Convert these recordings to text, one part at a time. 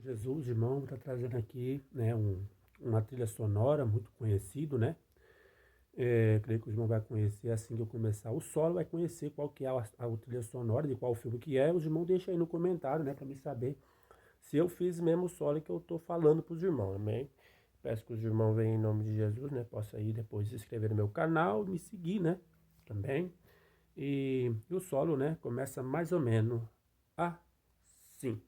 Jesus, irmão, está trazendo aqui, né, uma trilha sonora muito conhecido, né? Creio que o irmão vai conhecer assim que eu começar o solo, vai conhecer qual que é a trilha sonora, de qual filme que é. Os irmãos deixam aí no comentário, né, para me saber se eu fiz mesmo o solo que eu tô falando para os irmãos, amém? Peço que os irmãos venham em nome de Jesus, né? Possa aí depois se inscrever no meu canal, me seguir, né? Também. E o solo, né? Começa mais ou menos assim.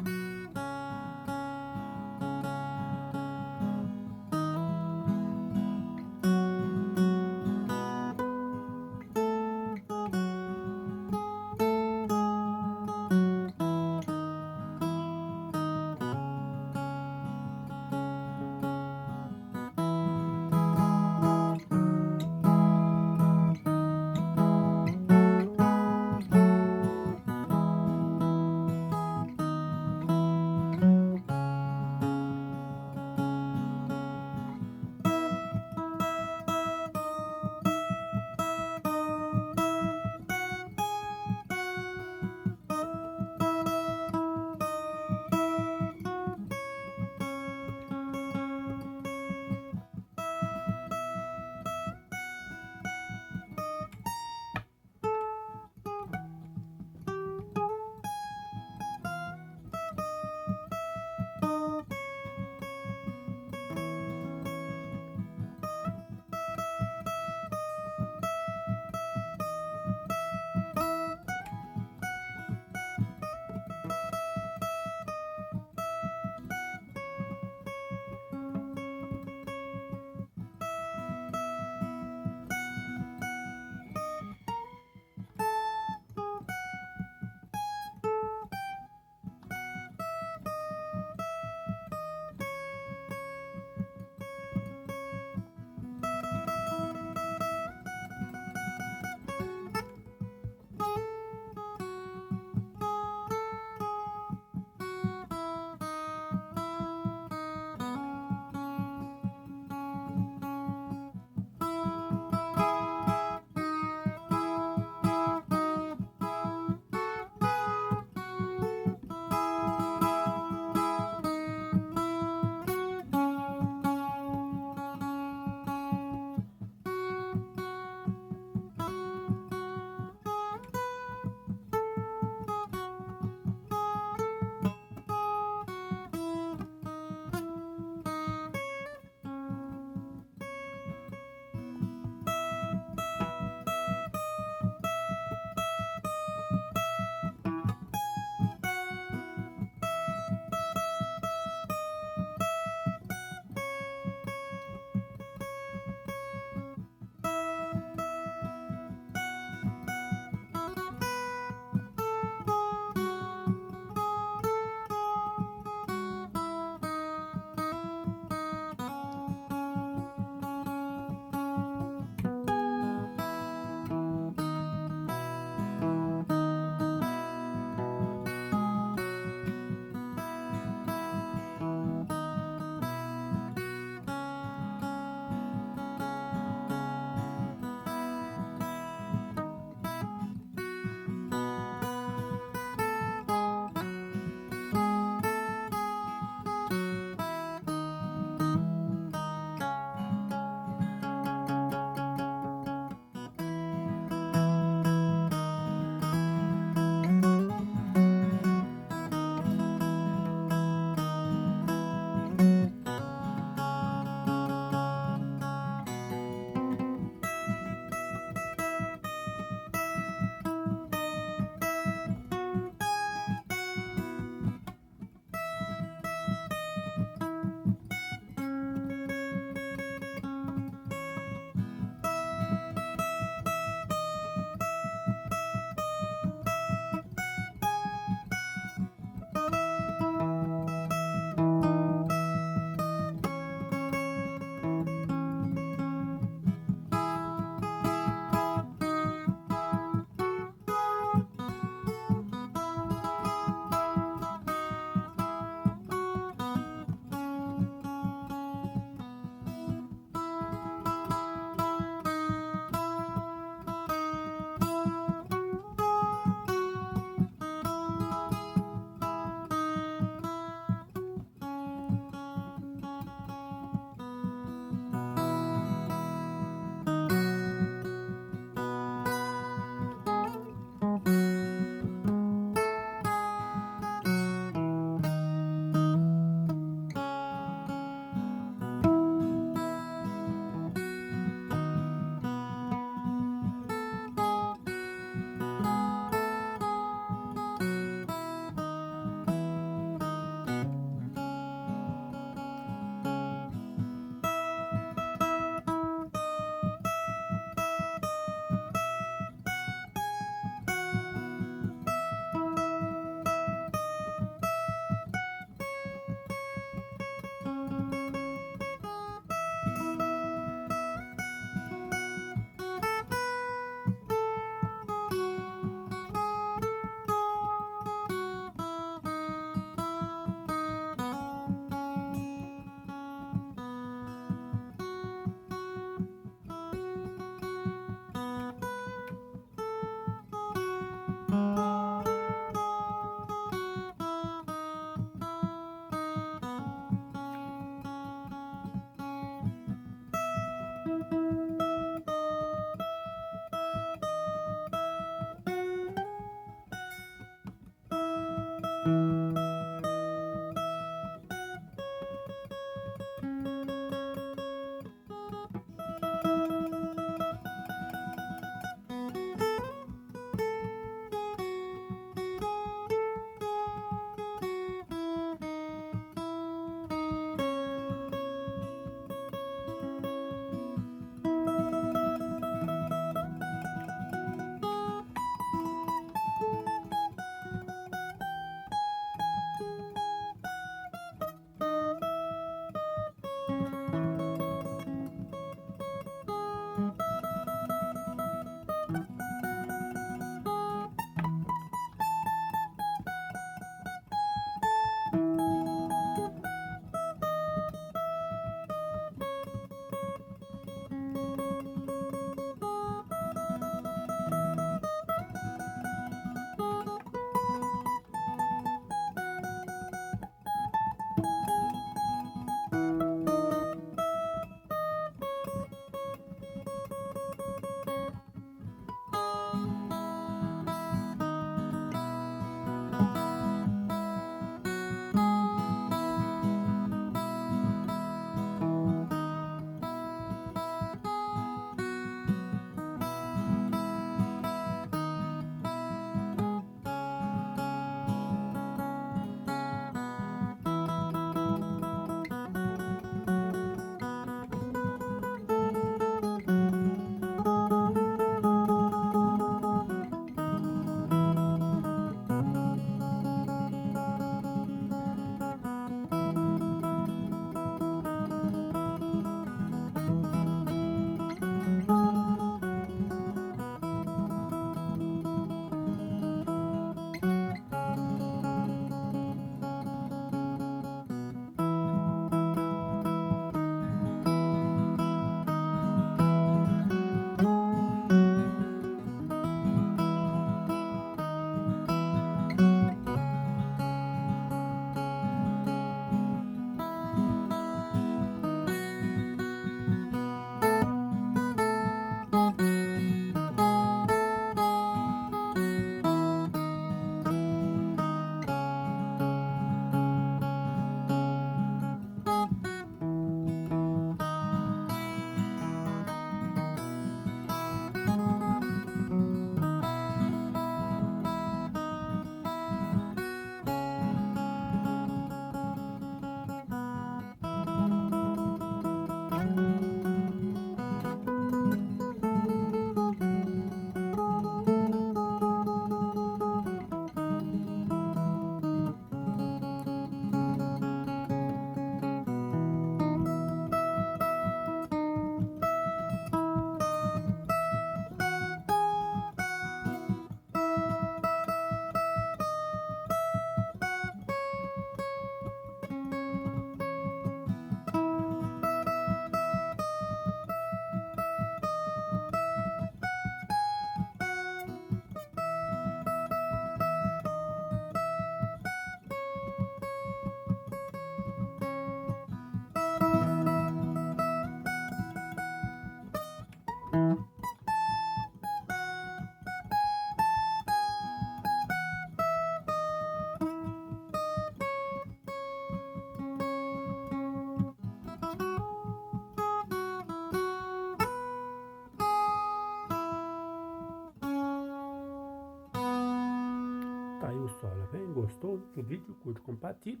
Tá aí o solo, bem? Gostou do vídeo? Curte, compartilhe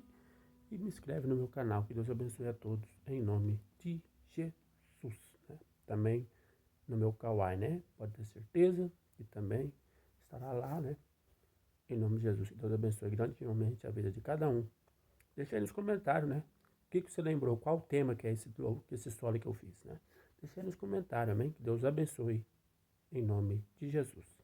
e me inscreve no meu canal. Que Deus abençoe a todos em nome de Jesus, né? Também no meu Kawai, né? Pode ter certeza que também estará lá, né? Em nome de Jesus. Que Deus abençoe grandemente a vida de cada um. Deixa aí nos comentários, né? O que você lembrou? Qual tema que é esse solo que eu fiz, né? Deixa aí nos comentários, amém? Que Deus abençoe em nome de Jesus.